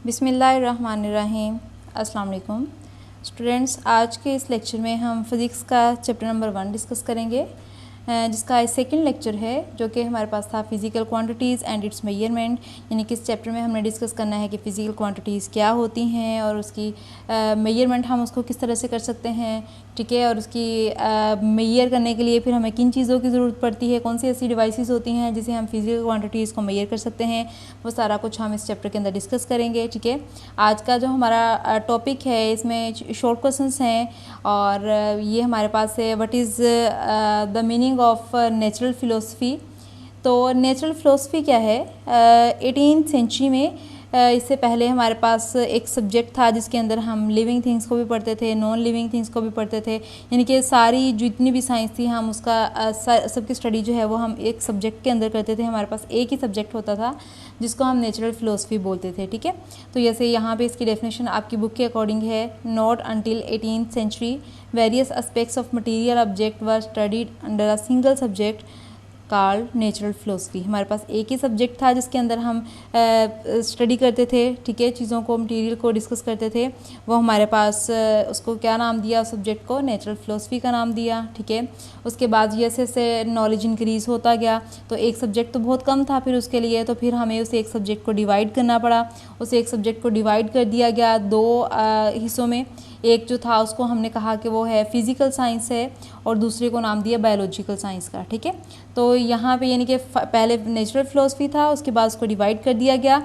बिस्मिल्लाहिर्रहमानिर्रहीम। अस्सलाम वालेकुम स्टूडेंट्स, आज के इस लेक्चर में हम फ़िज़िक्स का चैप्टर नंबर 1 डिस्कस करेंगे, जिसका सेकंड लेक्चर है, जो कि हमारे पास था physical quantities and it's measurement. यानी कि इस चैप्टर में हमने डिस्कस करना है कि फ़िज़िकल क्वांटिटीज़ क्या होती हैं और उसकी मेजरमेंट हम उसको किस तरह से कर सकते हैं, ठीक है। और उसकी मेजर करने के लिए फिर हमें किन चीज़ों की ज़रूरत पड़ती है, कौन सी ऐसी डिवाइसेस होती हैं जिसे हम फ़िज़िकल क्वांटिटीज़ को मेजर कर सकते हैं, वो सारा कुछ हम इस चैप्टर के अंदर डिस्कस करेंगे, ठीक है। आज का जो हमारा टॉपिक है, इसमें शॉर्ट क्वेश्चंस हैं और ये हमारे पास है, what is the meaning of natural philosophy. तो नेचुरल फ़िलोसफी क्या है? 18th सेंचुरी में इससे पहले हमारे पास एक सब्जेक्ट था जिसके अंदर हम लिविंग थिंग्स को भी पढ़ते थे, नॉन लिविंग थिंग्स को भी पढ़ते थे। यानी कि सारी जितनी भी साइंस थी, हम उसका सबकी स्टडी जो है वो हम एक सब्जेक्ट के अंदर करते थे। हमारे पास एक ही सब्जेक्ट होता था जिसको हम नेचुरल फ़िलोसफी बोलते थे, ठीक है। तो जैसे यहाँ पे इसकी डेफिनेशन आपकी बुक के अकॉर्डिंग है, not until 18th century various aspects of material object were studied under a single subject called natural philosophy. हमारे पास एक ही सब्जेक्ट था जिसके अंदर हम स्टडी करते थे, ठीक है, चीज़ों को, मटेरियल को डिस्कस करते थे। वो हमारे पास उसको क्या नाम दिया, उस सब्जेक्ट को नेचुरल फ़िलोसफी का नाम दिया, ठीक है। उसके बाद जैसे जैसे नॉलेज इंक्रीज़ होता गया, तो एक सब्जेक्ट तो बहुत कम था फिर उसके लिए, तो फिर हमें उस एक सब्जेक्ट को डिवाइड करना पड़ा। उस एक सब्जेक्ट को डिवाइड कर दिया गया दो हिस्सों में। एक जो था उसको हमने कहा कि वो है फ़िज़िकल साइंस है, और दूसरे को नाम दिया बायोलॉजिकल साइंस का, ठीक है। तो यहाँ पे यानी कि पहले नेचुरल फ़िलोसफी था, उसके बाद उसको डिवाइड कर दिया गया।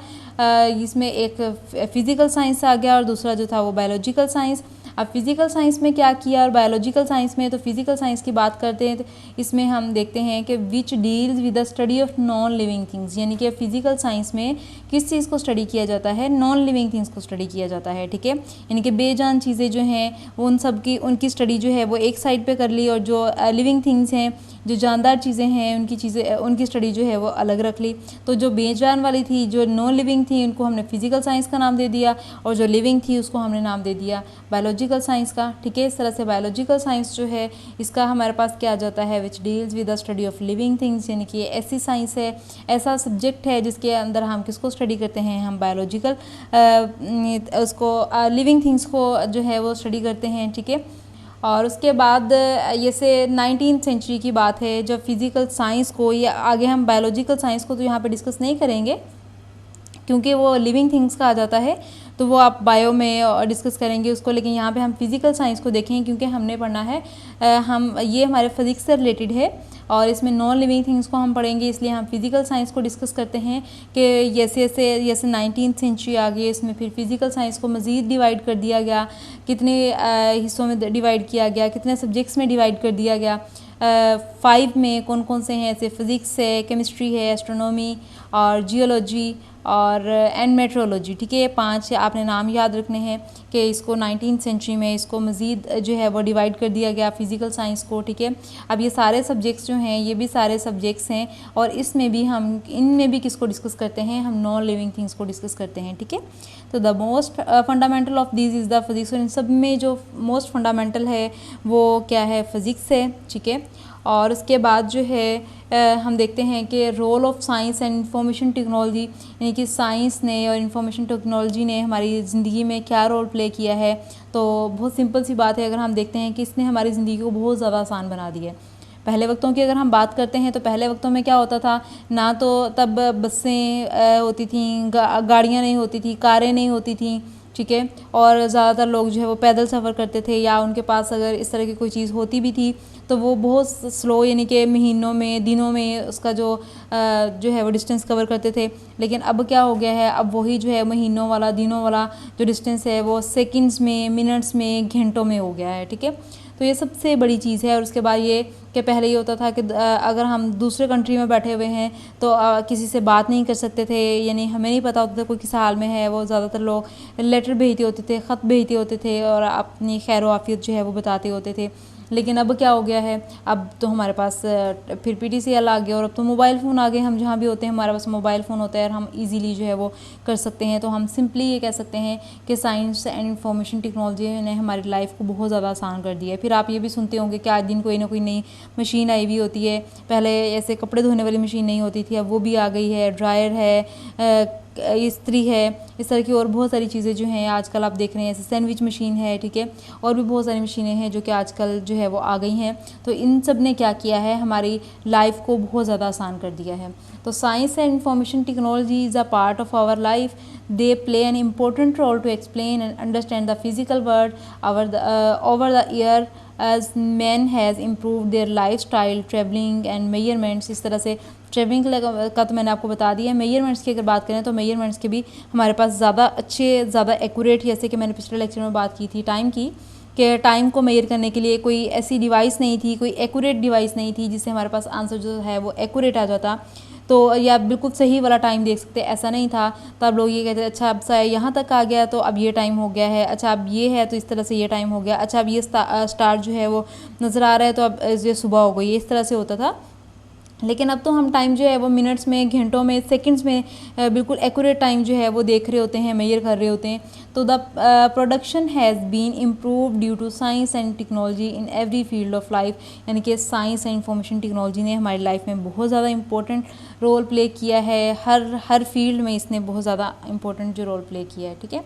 इसमें एक फ़िज़िकल साइंस आ गया और दूसरा जो था वो बायोलॉजिकल साइंस। अब फ़िज़िकल साइंस में क्या किया और बायोलॉजिकल साइंस में, तो फ़िज़िकल साइंस की बात करते हैं तो इसमें हम देखते हैं कि which deals with the study of non living things. यानी कि फ़िज़िकल साइंस में किस चीज़ को स्टडी किया जाता है? नॉन लिविंग थिंग्स को स्टडी किया जाता है, ठीक है। यानी कि बेजान चीज़ें जो हैं वो उन सब की उनकी स्टडी जो है वो एक साइड पे कर ली, और जो लिविंग थिंग्स हैं, जो जानदार चीज़ें हैं, उनकी स्टडी जो है वो अलग रख ली। तो जो बेजान वाली थी, जो नॉन लिविंग थी, उनको हमने फ़िज़िकल साइंस का नाम दे दिया, और जो लिविंग थी उसको हमने नाम दे दिया बायोलॉजिकल साइंस का, ठीक है। इस तरह से बायोलॉजिकल साइंस जो है, इसका हमारे पास क्या आ जाता है, which deals with the study of living things. यानी कि ऐसी साइंस है, ऐसा सब्जेक्ट है जिसके अंदर हम किसको स्टडी करते हैं, हम बायोलॉजिकल उसको लिविंग थिंग्स को जो है वो स्टडी करते हैं, ठीक है। और उसके बाद जैसे 19th सेंचुरी की बात है, जब फ़िज़िकल साइंस को, या आगे हम बायोलॉजिकल साइंस को तो यहाँ पे डिस्कस नहीं करेंगे क्योंकि वो लिविंग थिंग्स का आ जाता है, तो वो आप बायो में डिस्कस करेंगे उसको। लेकिन यहाँ पे हम फ़िज़िकल साइंस को देखेंगे क्योंकि हमने पढ़ना है, हम ये हमारे फिज़िक्स से रिलेटेड है और इसमें नॉन लिविंग थिंग्स को हम पढ़ेंगे, इसलिए हम फ़िज़िकल साइंस को डिस्कस करते हैं कि जैसे 19th सेंचुरी आ गई, इसमें फिर फ़िज़िकल साइंस को मज़ीद डिवाइड कर दिया गया, कितने हिस्सों में डिवाइड किया गया, कितने सब्जेक्ट्स में डिवाइड कर दिया गया। 5 में कौन कौन से हैं, जैसे फ़िज़िक्स है, केमिस्ट्री है, एस्ट्रोनॉमी और जियोलॉजी और एंड मेट्रोलॉजी, ठीक है। ये 5 आपने नाम याद रखने हैं कि इसको 19th सेंचुरी में इसको मज़ीद जो है वो डिवाइड कर दिया गया फ़िज़िकल साइंस को, ठीक है। अब ये सारे सब्जेक्ट्स जो हैं, ये भी सारे सब्जेक्ट्स हैं, और इसमें भी हम इनमें भी किसको डिस्कस करते हैं, हम नॉन लिविंग थिंग्स को डिस्कस करते हैं, ठीक है। तो the most fundamental of this is the physics. और इन सब में जो मोस्ट फंडामेंटल है वो क्या है, फ़िज़िक्स है, ठीक है। और उसके बाद जो है हम देखते हैं कि role of science and information technology, यानी कि साइंस ने और इंफॉर्मेशन टेक्नोलॉजी ने हमारी ज़िंदगी में क्या रोल प्ले किया है। तो बहुत सिंपल सी बात है, अगर हम देखते हैं कि इसने हमारी ज़िंदगी को बहुत ज़्यादा आसान बना दिया है। पहले वक्तों की अगर हम बात करते हैं तो पहले वक्तों में क्या होता था, ना तो तब बसें होती थी, गाड़ियाँ नहीं होती थी, कारें नहीं होती थी, ठीक है। और ज़्यादातर लोग जो है वो पैदल सफ़र करते थे, या उनके पास अगर इस तरह की कोई चीज़ होती भी थी तो वो बहुत स्लो, यानी कि महीनों में, दिनों में उसका जो है वो डिस्टेंस कवर करते थे। लेकिन अब क्या हो गया है, अब वही जो है महीनों वाला, दिनों वाला जो डिस्टेंस है वो सेकंड्स में, मिनट्स में, घंटों में हो गया है, ठीक है। तो ये सबसे बड़ी चीज़ है। और उसके बाद ये कि पहले ये होता था कि अगर हम दूसरे कंट्री में बैठे हुए हैं तो किसी से बात नहीं कर सकते थे, यानी हमें नहीं पता होता था कोई किस हाल में है। वो ज़्यादातर लोग लेटर भेजते होते थे, ख़त भेजते होते थे और अपनी खैर आफियत जो है वो बताते होते थे। लेकिन अब क्या हो गया है, अब तो हमारे पास फिर PTCL आ गया, और अब तो मोबाइल फ़ोन आ गए। हम जहाँ भी होते हैं हमारे पास मोबाइल फ़ोन होता है और हम इजीली जो है वो कर सकते हैं। तो हम सिंपली ये कह सकते हैं कि साइंस एंड इंफॉर्मेशन टेक्नोलॉजी ने हमारी लाइफ को बहुत ज़्यादा आसान कर दिया है। फिर आप ये भी सुनते होंगे कि आज दिन कोई ना कोई नई मशीन आई हुई होती है। पहले ऐसे कपड़े धोने वाली मशीन नहीं होती थी, अब वो भी आ गई है, ड्रायर है, इस्त्री है, इस तरह की और बहुत सारी चीज़ें जो हैं आजकल आप देख रहे हैं, जैसे सैंडविच मशीन है, ठीक है, और भी बहुत सारी मशीनें हैं जो कि आजकल जो है वो आ गई हैं। तो इन सब ने क्या किया है, हमारी लाइफ को बहुत ज़्यादा आसान कर दिया है। तो science and information technology is a part of our life. They play an important role to explain and understand the physical world over the year as man has improved their lifestyle, traveling and measurements. इस तरह से travelling का तो मैंने आपको बता दिया है। मेजरमेंट्स की अगर बात करें तो मेजरमेंट्स के भी हमारे पास ज़्यादा अच्छे, ज़्यादा एक्यूरेट, जैसे कि मैंने पिछले लेक्चर में बात की थी टाइम की, कि टाइम को मेजर करने के लिए कोई ऐसी डिवाइस नहीं थी, कोई एक्यूरेट डिवाइस नहीं थी जिससे हमारे पास आंसर जो है वो एक्यूरेट आ जाता, तो या बिल्कुल सही वाला टाइम देख सकते, ऐसा नहीं था। तो अब लोग ये कहते हैं अच्छा अब यहाँ तक आ गया तो अब ये टाइम हो गया है, अच्छा अब ये है तो इस तरह से ये टाइम हो गया, अच्छा अब ये स्टार जो है वो नज़र आ रहा है तो अब ये सुबह हो गई, इस तरह से होता था। लेकिन अब तो हम टाइम जो है वो मिनट्स में, घंटों में, सेकंड्स में बिल्कुल एक्यूरेट टाइम जो है वो देख रहे होते हैं, मेजर कर रहे होते हैं। तो the production has been improve due to science and technology in every field of life, यानी कि साइंस एंड इंफॉर्मेशन टेक्नोलॉजी ने हमारी लाइफ में बहुत ज़्यादा इंपॉर्टेंट रोल प्ले किया है। हर फील्ड में इसने बहुत ज़्यादा इंपॉर्टेंट जो रोल प्ले किया है, ठीक है।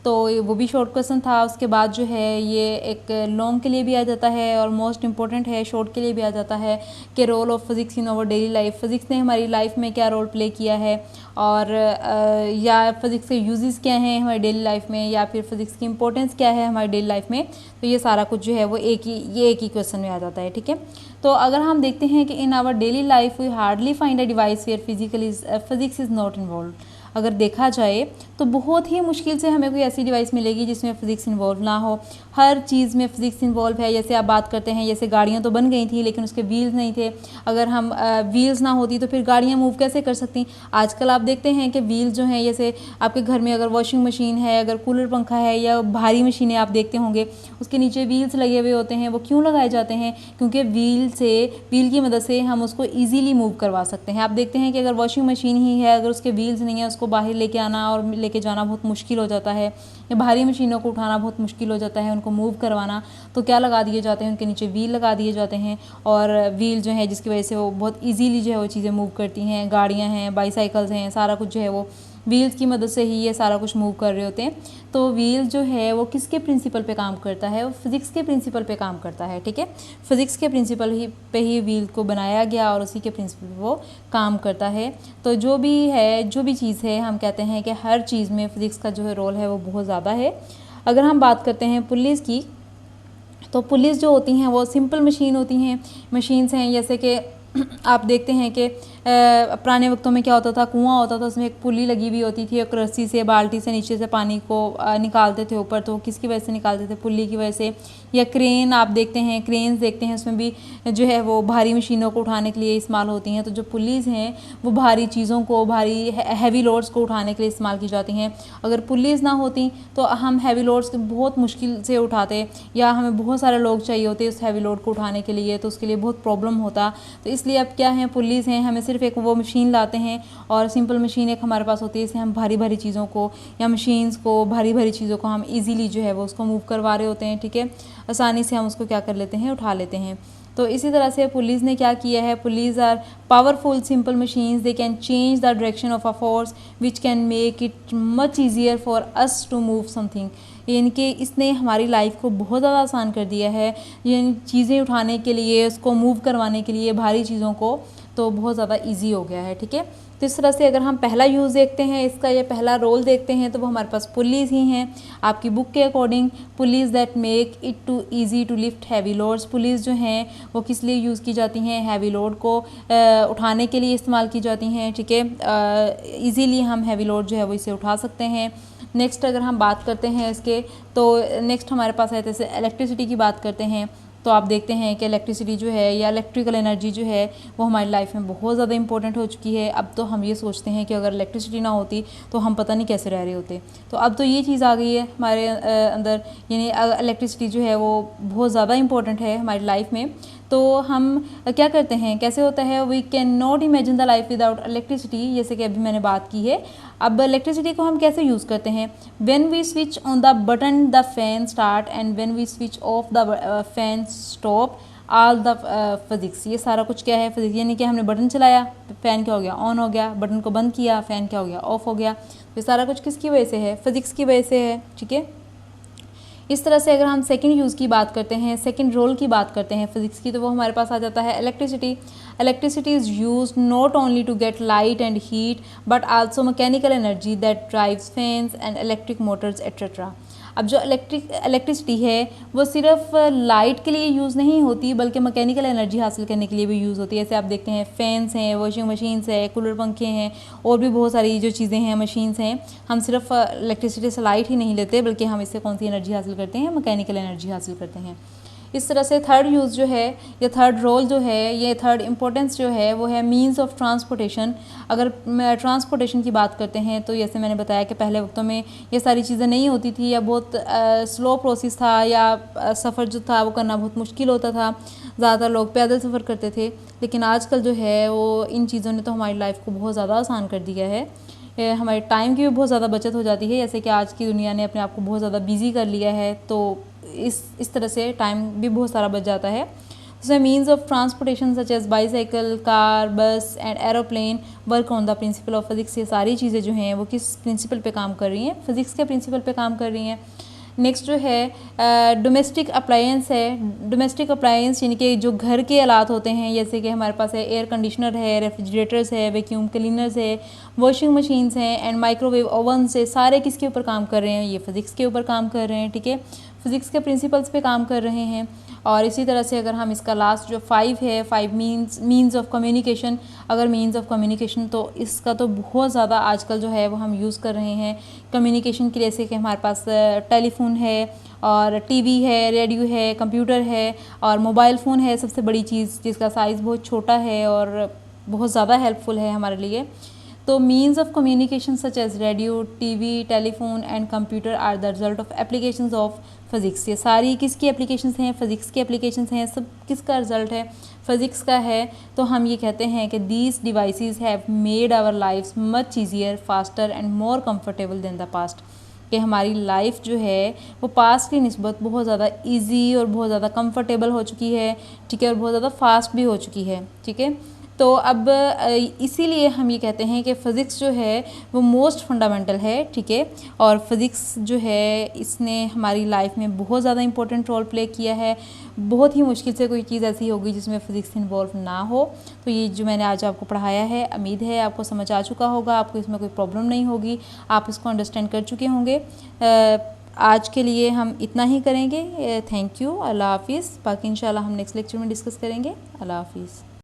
तो वो भी शॉर्ट क्वेश्चन था। उसके बाद जो है ये एक लॉन्ग के लिए भी आ जाता है और मोस्ट इंपॉर्टेंट है, शॉर्ट के लिए भी आ जाता है कि role of physics in our daily life, physics ने हमारी लाइफ में क्या रोल प्ले किया है, और या फिज़िक्स के यूजेस क्या हैं हमारी डेली लाइफ में, या फिर फिज़िक्स की इंपॉर्टेंस क्या है हमारी डेली लाइफ में। तो ये सारा कुछ जो है वो एक ही क्वेश्चन में आ जाता है, ठीक है। तो अगर हम देखते हैं कि in our daily life we hardly find a device where physics is not involve. अगर देखा जाए तो बहुत ही मुश्किल से हमें कोई ऐसी डिवाइस मिलेगी जिसमें फ़िज़िक्स इन्वॉल्व ना हो। हर चीज़ में फ़िज़िक्स इन्वॉल्व है। जैसे आप बात करते हैं, जैसे गाड़ियाँ तो बन गई थी लेकिन उसके व्हील्स नहीं थे। अगर हम व्हील्स ना होती तो फिर गाड़ियाँ मूव कैसे कर सकती। आजकल आप देखते हैं कि व्हील्स जो हैं, जैसे आपके घर में अगर वॉशिंग मशीन है, अगर कूलर पंखा है, या भारी मशीनें आप देखते होंगे, उसके नीचे व्हील्स लगे हुए होते हैं। वो क्यों लगाए जाते हैं? क्योंकि व्हील की मदद से हम उसको ईजीली मूव करवा सकते हैं। आप देखते हैं कि अगर वॉशिंग मशीन ही है, अगर उसके व्हील्स नहीं है, उसको बाहर लेके आना और लेके जाना बहुत मुश्किल हो जाता है, या भारी मशीनों को उठाना बहुत मुश्किल हो जाता है, उनको मूव करवाना। तो क्या लगा दिए जाते हैं, उनके नीचे व्हील लगा दिए जाते हैं, और व्हील जो है जिसकी वजह से वो बहुत ईजीली जो है वो चीज़ें मूव करती हैं। गाड़ियाँ हैं, बाईसाइकिल्स हैं, सारा कुछ जो है वो व्हील्स की मदद से ही ये सारा कुछ मूव कर रहे होते हैं। तो व्हील जो है वो किसके प्रिंसिपल पे काम करता है? वो फिज़िक्स के प्रिंसिपल पे काम करता है, ठीक है। फिज़िक्स के प्रिंसिपल पे ही व्हील को बनाया गया और उसी के प्रिंसिपल पे वो काम करता है। तो जो भी चीज़ है, हम कहते हैं कि हर चीज़ में फ़िज़िक्स का जो है रोल है वो बहुत ज़्यादा है। अगर हम बात करते हैं पुलिस की, तो पुलिस जो होती हैं वो सिंपल मशीन्स हैं। जैसे कि आप देखते हैं कि पुराने वक्तों में क्या होता था, कुआं होता था, उसमें एक पुली लगी हुई होती थी, एक रस्सी से, बाल्टी से नीचे से पानी को निकालते थे ऊपर। तो किसकी वजह से निकालते थे? पुली की वजह से। या क्रेन आप देखते हैं, क्रेन्स देखते हैं, उसमें भी जो है वो भारी मशीनों को उठाने के लिए इस्तेमाल होती हैं। तो जो पुलीज़ हैं वो भारी चीज़ों को, भारी हैवी लोड्स को उठाने के लिए इस्तेमाल की जाती हैं। अगर पुलीज़ ना होती तो हम हैवी लोड्स बहुत मुश्किल से उठाते, या हमें बहुत सारे लोग चाहिए होते उस हैवी लोड को उठाने के लिए, तो उसके लिए बहुत प्रॉब्लम होता। तो इसलिए अब क्या है, पुलिस हैं, हमें सिर्फ एक वो मशीन लाते हैं, और सिंपल मशीन एक हमारे पास होती है, इससे हम भारी चीज़ों को या मशीन्स को, भारी चीज़ों को हम इजीली जो है वो उसको मूव करवा रहे होते हैं, ठीक है। आसानी से हम उसको क्या कर लेते हैं, उठा लेते हैं। तो इसी तरह से पुलिस ने क्या किया है, pulleys are powerful simple machines, they can change the direction of a force which can make it much easier for us to move something. यानी कि इसने हमारी लाइफ को बहुत ज़्यादा आसान कर दिया है, यानी चीज़ें उठाने के लिए, उसको मूव करवाने के लिए, भारी चीज़ों को, तो बहुत ज़्यादा इजी हो गया है, ठीक है। तो इस तरह से अगर हम पहला यूज़ देखते हैं इसका, या पहला रोल देखते हैं, तो वो हमारे पास पुलिस ही हैं। आपकी बुक के according, pulleys that make it too easy to lift heavy loads. Pulleys जो हैं वो किस लिए यूज़ की जाती हैं? हैवी लोड को उठाने के लिए इस्तेमाल की जाती हैं, ठीक है। ईजीली हम हैवी लोड जो है वो इसे उठा सकते हैं। नेक्स्ट अगर हम बात करते हैं इसके, तो नेक्स्ट हमारे पास है, जैसे इलेक्ट्रिसिटी की बात करते हैं, तो आप देखते हैं कि इलेक्ट्रिसिटी जो है, या इलेक्ट्रिकल एनर्जी जो है, वो हमारी लाइफ में बहुत ज़्यादा इंपॉर्टेंट हो चुकी है। अब तो हम ये सोचते हैं कि अगर इलेक्ट्रिसिटी ना होती तो हम पता नहीं कैसे रह रहे होते। तो अब तो ये चीज़ आ गई है हमारे अंदर, यानी इलेक्ट्रिसिटी जो है वो बहुत ज़्यादा इंपॉर्टेंट है हमारी लाइफ में। तो हम क्या करते हैं, कैसे होता है, we can not imagine the life without electricity, जैसे कि अभी मैंने बात की है। अब इलेक्ट्रिसिटी को हम कैसे यूज़ करते हैं? When we switch on the button the fan start, and when we switch off the fan stop. All the physics, ये सारा कुछ क्या है फिजिक्स। यानी कि हमने बटन चलाया, फ़ैन क्या हो गया, ऑन हो गया, बटन को बंद किया, फ़ैन क्या हो गया, ऑफ हो गया। तो सारा कुछ किसकी वजह से है, फिजिक्स की वजह से है, ठीक है। इस तरह से अगर हम सेकंड यूज़ की बात करते हैं, सेकंड रोल की बात करते हैं फिजिक्स की, तो वो हमारे पास आ जाता है electricity. Electricity is use not only to get light and heat but also mechanical energy that drives fans and electric motors etcetera. अब जो इलेक्ट्रिसिटी है वो सिर्फ लाइट के लिए यूज़ नहीं होती बल्कि मैकेनिकल एनर्जी हासिल करने के लिए भी यूज़ होती है। जैसे आप देखते हैं फैंस हैं, वॉशिंग मशीन्स है, कूलर पंखे हैं, और भी बहुत सारी जो चीज़ें हैं, मशीन्स हैं, हम सिर्फ इलेक्ट्रिसिटी से लाइट ही नहीं लेते बल्कि हम इससे कौन सी एनर्जी हासिल करते हैं, मैकेनिकल एनर्जी हासिल करते हैं। इस तरह से थर्ड यूज़ जो है या थर्ड रोल जो है, ये थर्ड इम्पोर्टेंस जो है वो है मींस ऑफ ट्रांसपोर्टेशन। अगर ट्रांसपोर्टेशन की बात करते हैं तो जैसे मैंने बताया कि पहले वक्तों में ये सारी चीज़ें नहीं होती थी, या बहुत स्लो प्रोसेस था, या सफ़र जो था वो करना बहुत मुश्किल होता था, ज़्यादातर लोग पैदल सफ़र करते थे। लेकिन आजकल जो है वो इन चीज़ों ने तो हमारी लाइफ को बहुत ज़्यादा आसान कर दिया है। हमारे टाइम की भी बहुत ज़्यादा बचत हो जाती है, जैसे कि आज की दुनिया ने अपने आप को बहुत ज़्यादा बिजी कर लिया है, तो इस तरह से टाइम भी बहुत सारा बच जाता है। So means of transportation such as bicycle, car, bus and aeroplane work on the principle of physics. ये सारी चीज़ें जो हैं वो किस प्रिंसिपल पे काम कर रही हैं, फिजिक्स के प्रिंसिपल पे काम कर रही हैं। नेक्स्ट जो है डोमेस्टिक अप्लायंस है। डोमेस्टिक अप्लायंस यानी कि जो घर के आलात होते हैं, जैसे कि हमारे पास है एयर कंडीशनर है, रेफ्रिजरेटर्स है, वैक्यूम क्लीनर्स है, वॉशिंग मशीन्स हैं एंड माइक्रोवेव ओवन से, सारे किसके ऊपर काम कर रहे हैं, ये फिज़िक्स के ऊपर काम कर रहे हैं, ठीक है, फिज़िक्स के प्रिंसिपल्स पे काम कर रहे हैं। और इसी तरह से अगर हम इसका लास्ट जो 5 है, 5 मीन्स ऑफ कम्युनिकेशन, अगर मीन्स ऑफ कम्युनिकेशन तो इसका तो बहुत ज़्यादा आजकल जो है वो हम यूज़ कर रहे हैं कम्युनिकेशन के लिए। जैसे कि हमारे पास टेलीफोन है और टीवी है, रेडियो है, कंप्यूटर है और मोबाइल फ़ोन है, सबसे बड़ी चीज़ जिसका साइज़ बहुत छोटा है और बहुत ज़्यादा हेल्पफुल है हमारे लिए। तो means of communication such as radio, TV, telephone and computer are the result of applications of physics. ये सारी किसकी एप्लीकेशंस हैं, फिजिक्स की एप्लीकेशंस हैं, सब किसका रिजल्ट है, फिजिक्स का है। तो हम ये कहते हैं कि these devices have made our lifes much easier, faster and more comfortable than the past. कि हमारी लाइफ जो है वो पास्ट की निस्बत बहुत ज़्यादा इजी और बहुत ज़्यादा कंफर्टेबल हो चुकी है, ठीक है, और बहुत ज़्यादा फास्ट भी हो चुकी है, ठीक है। तो अब इसीलिए हम ये कहते हैं कि फ़िज़िक्स जो है वो मोस्ट फंडामेंटल है, ठीक है, और फिज़िक्स जो है इसने हमारी लाइफ में बहुत ज़्यादा इंपॉर्टेंट रोल प्ले किया है। बहुत ही मुश्किल से कोई चीज़ ऐसी होगी जिसमें फ़िज़िक्स इन्वॉल्व ना हो। तो ये जो मैंने आज आपको पढ़ाया है, उम्मीद है आपको समझ आ चुका होगा, आपको इसमें कोई प्रॉब्लम नहीं होगी, आप इसको अंडरस्टैंड कर चुके होंगे। आज के लिए हम इतना ही करेंगे। थैंक यू, अल्लाह हाफिज़। बाकी इंशाल्लाह हम नेक्स्ट लेक्चर में डिस्कस करेंगे। अल्लाह हाफिज़।